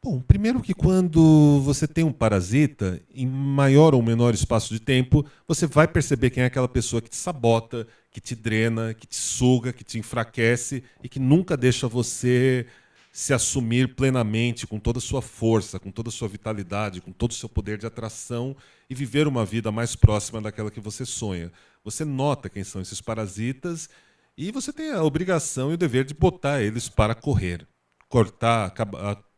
Bom, primeiro que quando você tem um parasita, em maior ou menor espaço de tempo, você vai perceber quem é aquela pessoa que te sabota, que te drena, que te suga, que te enfraquece e que nunca deixa você se assumir plenamente, com toda a sua força, com toda a sua vitalidade, com todo o seu poder de atração e viver uma vida mais próxima daquela que você sonha. Você nota quem são esses parasitas e você tem a obrigação e o dever de botar eles para correr. cortar,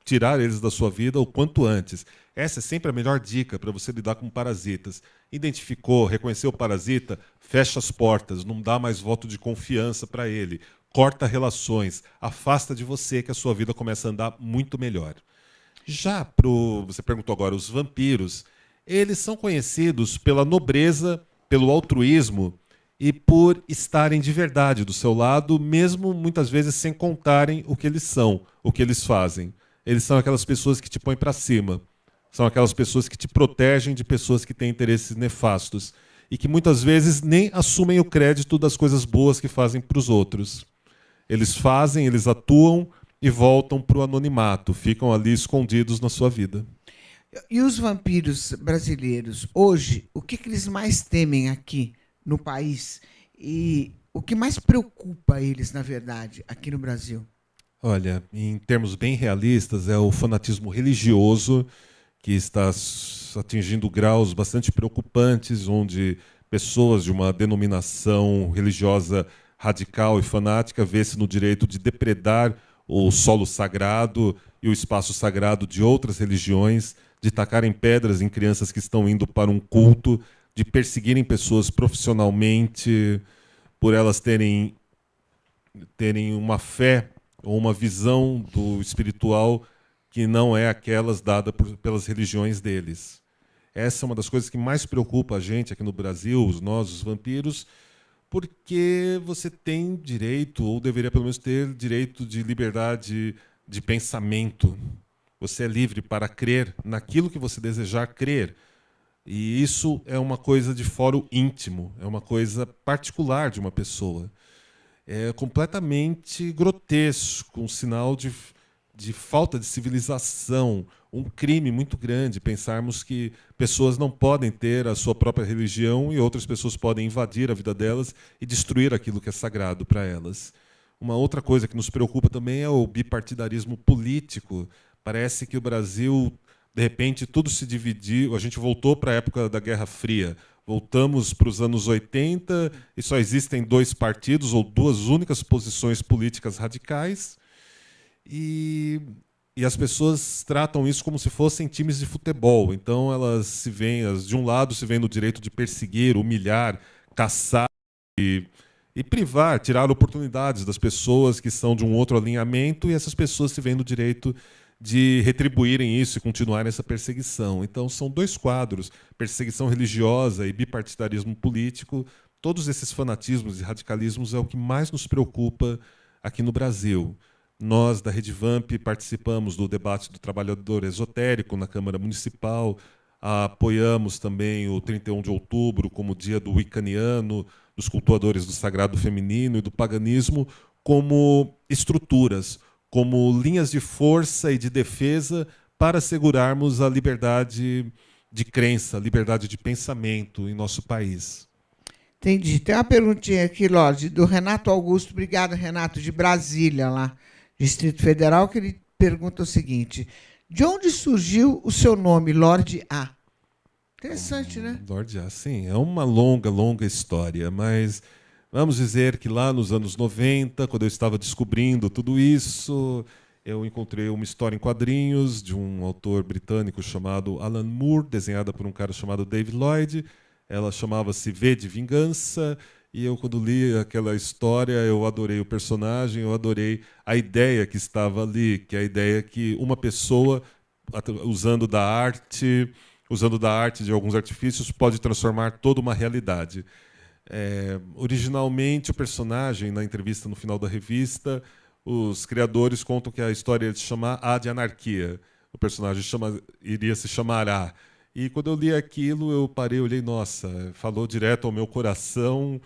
tirar eles da sua vida o quanto antes. Essa é sempre a melhor dica para você lidar com parasitas. Identificou, reconheceu o parasita, fecha as portas, não dá mais voto de confiança para ele, corta relações, afasta de você que a sua vida começa a andar muito melhor. Já você perguntou agora, os vampiros, eles são conhecidos pela nobreza, pelo altruísmo e por estarem de verdade do seu lado, mesmo muitas vezes sem contarem o que eles são, o que eles fazem. Eles são aquelas pessoas que te põem para cima. São aquelas pessoas que te protegem de pessoas que têm interesses nefastos e que muitas vezes nem assumem o crédito das coisas boas que fazem para os outros. Eles fazem, eles atuam e voltam para o anonimato, ficam ali escondidos na sua vida. E os vampiros brasileiros, hoje, o que eles mais temem aqui no país? E o que mais preocupa eles, na verdade, aqui no Brasil? Olha, em termos bem realistas, é o fanatismo religioso que está atingindo graus bastante preocupantes, onde pessoas de uma denominação religiosa radical e fanática vê-se no direito de depredar o solo sagrado e o espaço sagrado de outras religiões, de tacarem pedras em crianças que estão indo para um culto, de perseguirem pessoas profissionalmente por elas terem uma fé ou uma visão do espiritual que não é aquelas dadas pelas religiões deles. Essa é uma das coisas que mais preocupa a gente aqui no Brasil, os vampiros, porque você tem direito, ou deveria pelo menos ter direito de liberdade de pensamento. Você é livre para crer naquilo que você desejar crer. E isso é uma coisa de foro íntimo, é uma coisa particular de uma pessoa. É completamente grotesco, um sinal de falta de civilização, um crime muito grande pensarmos que pessoas não podem ter a sua própria religião e outras pessoas podem invadir a vida delas e destruir aquilo que é sagrado para elas. Uma outra coisa que nos preocupa também é o bipartidarismo político. Parece que o Brasil, de repente, tudo se dividiu, a gente voltou para a época da Guerra Fria. Voltamos para os anos 80 e só existem dois partidos ou duas únicas posições políticas radicais. E as pessoas tratam isso como se fossem times de futebol. Então elas se veem, de um lado se veem no direito de perseguir, humilhar, caçar e privar, tirar oportunidades das pessoas que são de um outro alinhamento, e essas pessoas se veem no direito de retribuírem isso e continuarem essa perseguição. Então são dois quadros, perseguição religiosa e bipartidarismo político. Todos esses fanatismos e radicalismos é o que mais nos preocupa aqui no Brasil. Nós, da Rede Vamp, participamos do debate do trabalhador esotérico na Câmara Municipal, apoiamos também o 31 de outubro como dia do Wiccaniano, dos cultuadores do sagrado feminino e do paganismo, como estruturas, como linhas de força e de defesa para assegurarmos a liberdade de crença, a liberdade de pensamento em nosso país. Entendi. Tem uma perguntinha aqui, Lorde, do Renato Augusto. Obrigado, Renato, de Brasília, lá, Distrito Federal, que ele pergunta o seguinte: de onde surgiu o seu nome, Lorde A? Interessante, né? Lorde A, sim. É uma longa, longa história, mas vamos dizer que lá nos anos 90, quando eu estava descobrindo tudo isso, eu encontrei uma história em quadrinhos de um autor britânico chamado Alan Moore, desenhada por um cara chamado David Lloyd. Ela chamava-se V de Vingança. E eu, quando li aquela história, eu adorei o personagem, eu adorei a ideia que estava ali, que é a ideia que uma pessoa, usando da arte de alguns artifícios, pode transformar toda uma realidade. Originalmente, o personagem, na entrevista no final da revista, os criadores contam que a história ia se chamar A de Anarquia. O personagem iria se chamar A. E quando eu li aquilo, eu parei, olhei, nossa, falou direto ao meu coração.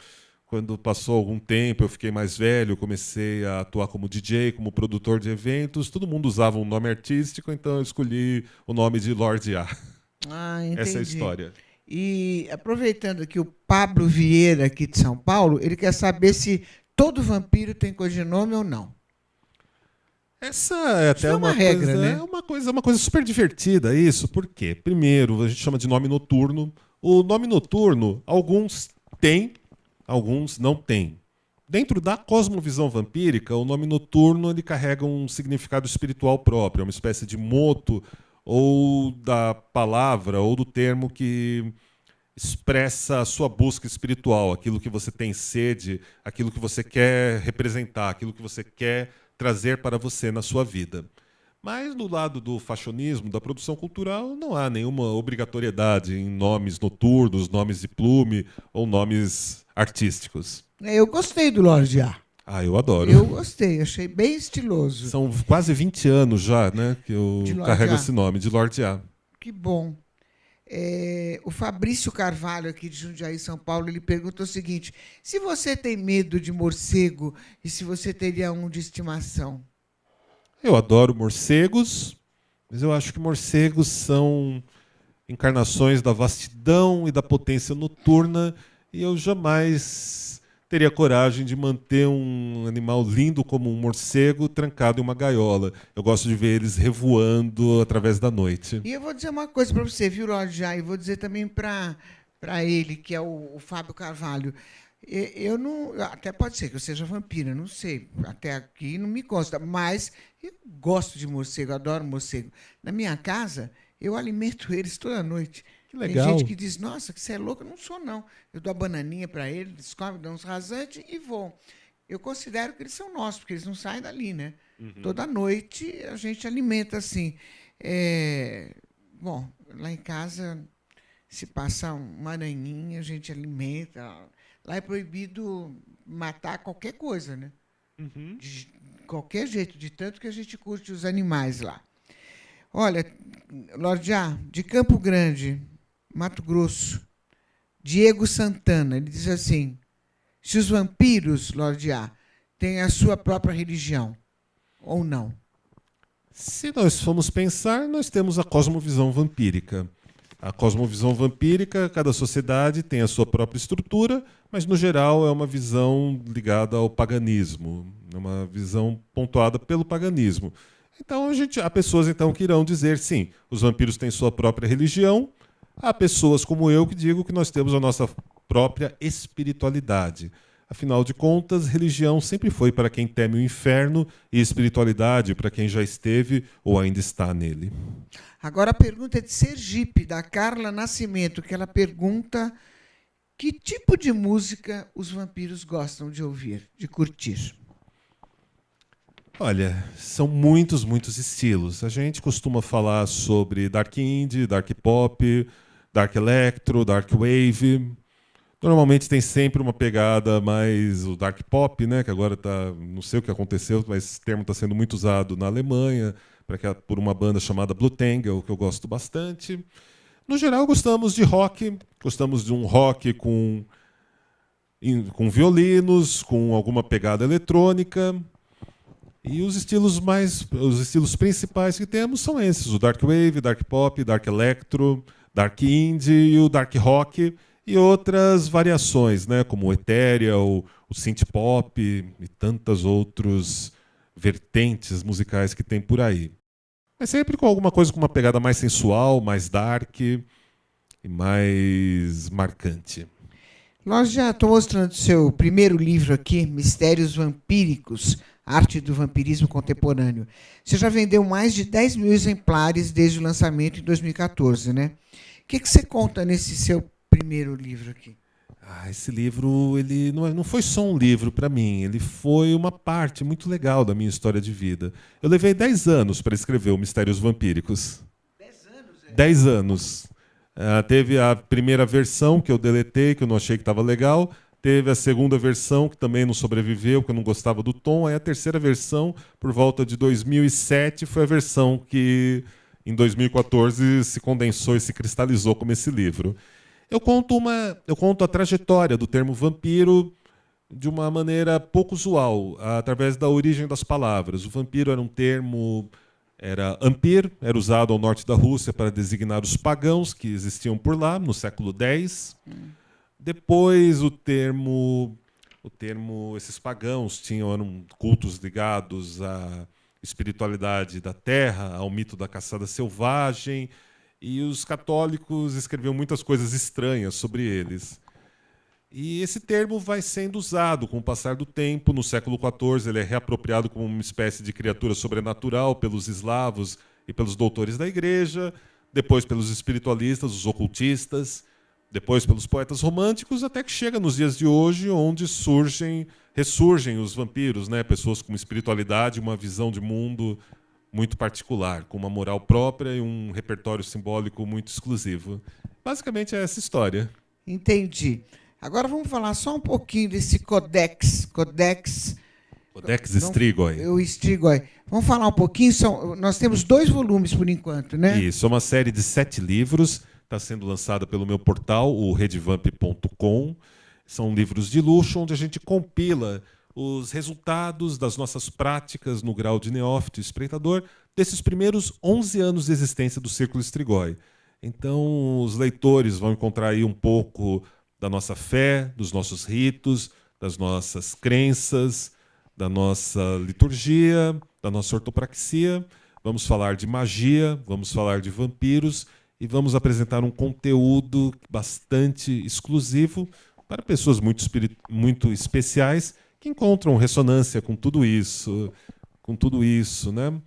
Quando passou algum tempo, eu fiquei mais velho, comecei a atuar como DJ, como produtor de eventos. Todo mundo usava um nome artístico, então eu escolhi o nome de Lorde A. Ah, entendi. Essa é a história. E aproveitando aqui o Pablo Vieira, aqui de São Paulo, ele quer saber se todo vampiro tem codinome ou não. Essa é até uma regra, né? É uma coisa super divertida isso. Por quê? Primeiro, a gente chama de nome noturno. O nome noturno, alguns têm, alguns não têm. Dentro da cosmovisão vampírica, o nome noturno ele carrega um significado espiritual próprio, é uma espécie de moto ou da palavra ou do termo que expressa a sua busca espiritual, aquilo que você tem sede, aquilo que você quer representar, aquilo que você quer trazer para você na sua vida. Mas no lado do fashionismo, da produção cultural, não há nenhuma obrigatoriedade em nomes noturnos, nomes de plume ou nomes artísticos. Eu gostei do Lorde A. Ah, eu adoro. Eu gostei, achei bem estiloso. São quase 20 anos já, né, que eu carrego esse nome, de Lorde A. Que bom. O Fabrício Carvalho, aqui de Jundiaí, São Paulo, ele pergunta o seguinte: se você tem medo de morcego e se você teria um de estimação? Eu adoro morcegos, mas eu acho que morcegos são encarnações da vastidão e da potência noturna e eu jamais teria coragem de manter um animal lindo como um morcego trancado em uma gaiola. Eu gosto de ver eles revoando através da noite. E eu vou dizer uma coisa para você, viu, Lorde Já? E vou dizer também para ele, que é o Fábio Carvalho. Eu não, até pode ser que eu seja vampira, não sei. Até aqui não me consta, mas eu gosto de morcego, adoro morcego. Na minha casa, eu alimento eles toda noite. Que legal. Tem gente que diz: nossa, que você é louca. Eu não sou, não. Eu dou a bananinha para eles, eles comem, dão uns rasantes e vou. Eu considero que eles são nossos, porque eles não saem dali, né? Uhum. Toda noite a gente alimenta assim. Bom, lá em casa, se passar uma aranhinha, a gente alimenta. Lá é proibido matar qualquer coisa, né? Uhum. De qualquer jeito, de tanto que a gente curte os animais lá. Olha, Lorde A, de Campo Grande, Mato Grosso, Diego Santana, ele diz assim: se os vampiros, Lorde A, têm a sua própria religião, ou não? Se nós formos pensar, nós temos a cosmovisão vampírica. A cosmovisão vampírica, cada sociedade tem a sua própria estrutura, mas, no geral, é uma visão ligada ao paganismo, é uma visão pontuada pelo paganismo. Então, há pessoas então, que irão dizer, sim, os vampiros têm sua própria religião, há pessoas como eu que digo que nós temos a nossa própria espiritualidade. Afinal de contas, religião sempre foi para quem teme o inferno e espiritualidade para quem já esteve ou ainda está nele. Agora a pergunta é de Sergipe, da Carla Nascimento, que ela pergunta que tipo de música os vampiros gostam de ouvir, de curtir. Olha, são muitos estilos. A gente costuma falar sobre dark indie, dark pop, dark electro, dark wave. Normalmente tem sempre uma pegada mais o dark pop, né? Que agora tá, não sei o que aconteceu, mas esse termo está sendo muito usado na Alemanha por uma banda chamada Blue Tangle, que eu gosto bastante. No geral, gostamos de rock, gostamos de um rock com violinos, com alguma pegada eletrônica. E os estilos principais que temos são esses: o dark wave, dark pop, dark electro, dark indie e o dark rock. E outras variações, né, como o ethereal, o synth pop e tantas outras vertentes musicais que tem por aí. Mas sempre com alguma coisa com uma pegada mais sensual, mais dark e mais marcante. Nós já estou mostrando seu primeiro livro aqui, Mistérios Vampíricos, Arte do Vampirismo Contemporâneo. Você já vendeu mais de 10 mil exemplares desde o lançamento em 2014, né? O que você conta nesse seu primeiro livro aqui? Esse livro ele não foi só um livro para mim, ele foi uma parte muito legal da minha história de vida. Eu levei 10 anos para escrever o Mistérios Vampíricos. 10 anos? 10 anos. Teve a primeira versão que eu deletei, que eu não achei que estava legal. Teve a segunda versão, que também não sobreviveu, porque eu não gostava do tom. Aí a terceira versão, por volta de 2007, foi a versão que, em 2014, se condensou e se cristalizou como esse livro. Eu conto a trajetória do termo vampiro de uma maneira pouco usual, através da origem das palavras. O vampiro era um termo, era ampir, era usado ao norte da Rússia para designar os pagãos que existiam por lá, no século X. Depois esses pagãos eram cultos ligados à espiritualidade da terra, ao mito da caçada selvagem, e os católicos escreviam muitas coisas estranhas sobre eles. E esse termo vai sendo usado com o passar do tempo. No século XIV, ele é reapropriado como uma espécie de criatura sobrenatural pelos eslavos e pelos doutores da igreja, depois pelos espiritualistas, os ocultistas, depois pelos poetas românticos, até que chega nos dias de hoje, onde ressurgem os vampiros, né? Pessoas com uma espiritualidade, uma visão de mundo muito particular, com uma moral própria e um repertório simbólico muito exclusivo. Basicamente é essa história. Entendi. Agora vamos falar só um pouquinho desse Codex Strigoi. O Strigoi. Vamos falar um pouquinho. Nós temos 2 volumes por enquanto, né? Isso, é uma série de 7 livros. Está sendo lançada pelo meu portal, o redvamp.com. São livros de luxo, onde a gente compila os resultados das nossas práticas no grau de neófito e espreitador desses primeiros 11 anos de existência do Círculo Strigoi. Então, os leitores vão encontrar aí um pouco da nossa fé, dos nossos ritos, das nossas crenças, da nossa liturgia, da nossa ortopraxia. Vamos falar de magia, vamos falar de vampiros e vamos apresentar um conteúdo bastante exclusivo para pessoas muito especiais que encontram ressonância com tudo isso, né?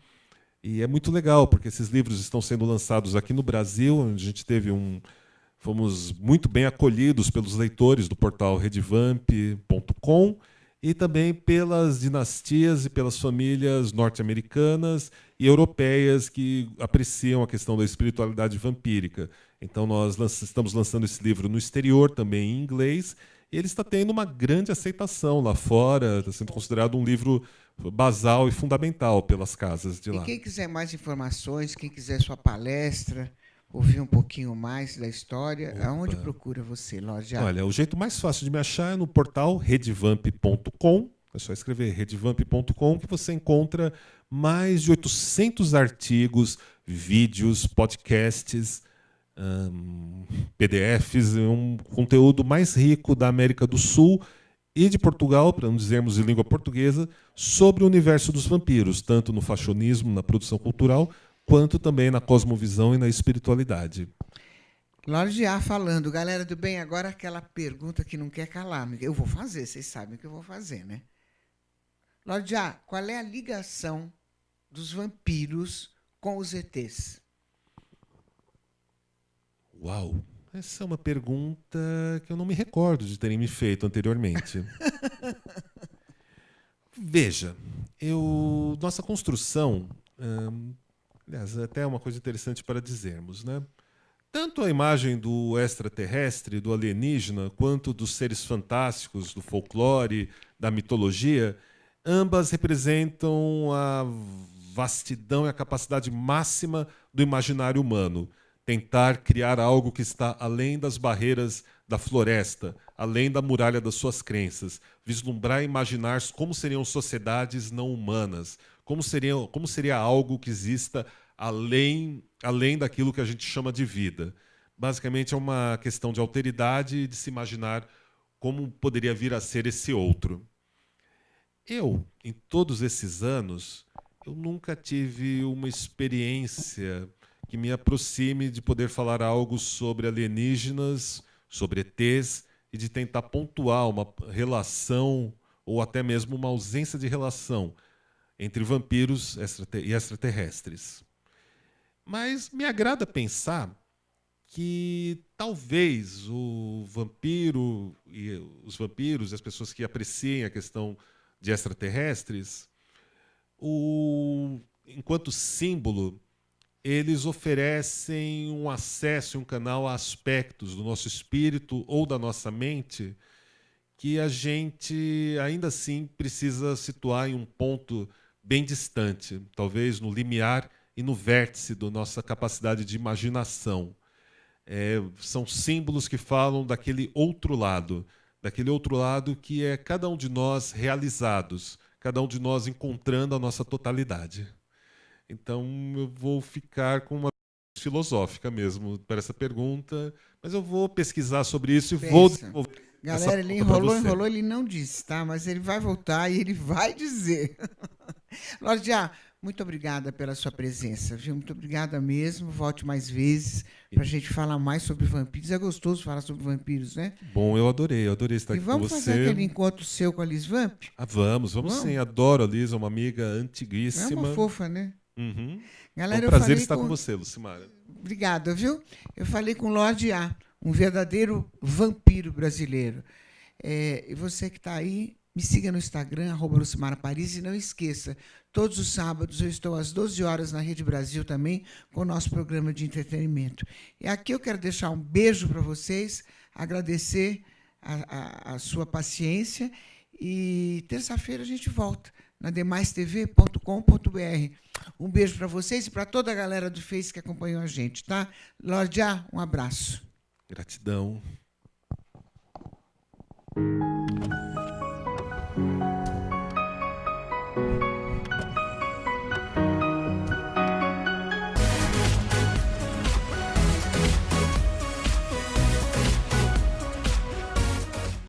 E é muito legal, porque esses livros estão sendo lançados aqui no Brasil, onde a gente fomos muito bem acolhidos pelos leitores do portal redvamp.com e também pelas dinastias e pelas famílias norte-americanas e europeias que apreciam a questão da espiritualidade vampírica. Então nós estamos lançando esse livro no exterior, também em inglês, e ele está tendo uma grande aceitação lá fora, está sendo considerado um livro basal e fundamental pelas casas de lá. E quem quiser mais informações, quem quiser sua palestra, ouvir um pouquinho mais da história, aonde procura você, Lorde? Olha, o jeito mais fácil de me achar é no portal redvamp.com. É só escrever redvamp.com que você encontra mais de 800 artigos, vídeos, podcasts, PDFs, um conteúdo mais rico da América do Sul e de Portugal, para não dizermos em língua portuguesa, sobre o universo dos vampiros, tanto no fashionismo, na produção cultural, quanto também na cosmovisão e na espiritualidade. Lorde A falando, galera do bem, agora aquela pergunta que não quer calar. Eu vou fazer, vocês sabem que eu vou fazer, né? Lorde A, qual é a ligação dos vampiros com os ETs? Uau! Essa é uma pergunta que eu não me recordo de terem me feito anteriormente. Veja, nossa construção... aliás, até uma coisa interessante para dizermos, né? Tanto a imagem do extraterrestre, do alienígena, quanto dos seres fantásticos, do folclore, da mitologia, ambas representam a vastidão e a capacidade máxima do imaginário humano. Tentar criar algo que está além das barreiras da floresta, além da muralha das suas crenças. Vislumbrar e imaginar como seriam sociedades não humanas, como seria algo que exista além daquilo que a gente chama de vida. Basicamente é uma questão de alteridade e de se imaginar como poderia vir a ser esse outro. Em todos esses anos, eu nunca tive uma experiência que me aproxime de poder falar algo sobre alienígenas, sobre ETs, e de tentar pontuar uma relação ou até mesmo uma ausência de relação entre vampiros e extraterrestres. Mas me agrada pensar que talvez os vampiros e as pessoas que apreciem a questão de extraterrestres, enquanto símbolo, eles oferecem um acesso, um canal a aspectos do nosso espírito ou da nossa mente que a gente, ainda assim, precisa situar em um ponto bem distante, talvez no limiar e no vértice da nossa capacidade de imaginação. São símbolos que falam daquele outro lado que é cada um de nós realizados, cada um de nós encontrando a nossa totalidade. Então, eu vou ficar com uma filosófica mesmo para essa pergunta, mas eu vou pesquisar sobre isso e vou desenvolver. Galera, ele enrolou, ele não disse, tá? Mas ele vai voltar e ele vai dizer. Lorde A, Muito obrigada pela sua presença, viu? Muito obrigada mesmo. Volte mais vezes para a gente falar mais sobre vampiros. É gostoso falar sobre vampiros, né? Bom, eu adorei estar E aqui com vamos você. fazer aquele encontro seu com a Liz Vamp? Vamos sim. Adoro a Liz, é uma amiga É antiguíssima. uma fofa, né? Uhum. Galera, é um prazer estar com você, Lucimara. Obrigada, viu? Eu falei com o Lorde A, um verdadeiro vampiro brasileiro. E você que está aí, me siga no Instagram, @Lucimara Paris, e não esqueça, todos os sábados eu estou às 12 horas na Rede Brasil também, com o nosso programa de entretenimento. E aqui eu quero deixar um beijo para vocês, agradecer a sua paciência, e terça-feira a gente volta na demaistv.com.br. Um beijo para vocês e para toda a galera do Face que acompanhou a gente, tá? Lorde A, um abraço. Gratidão.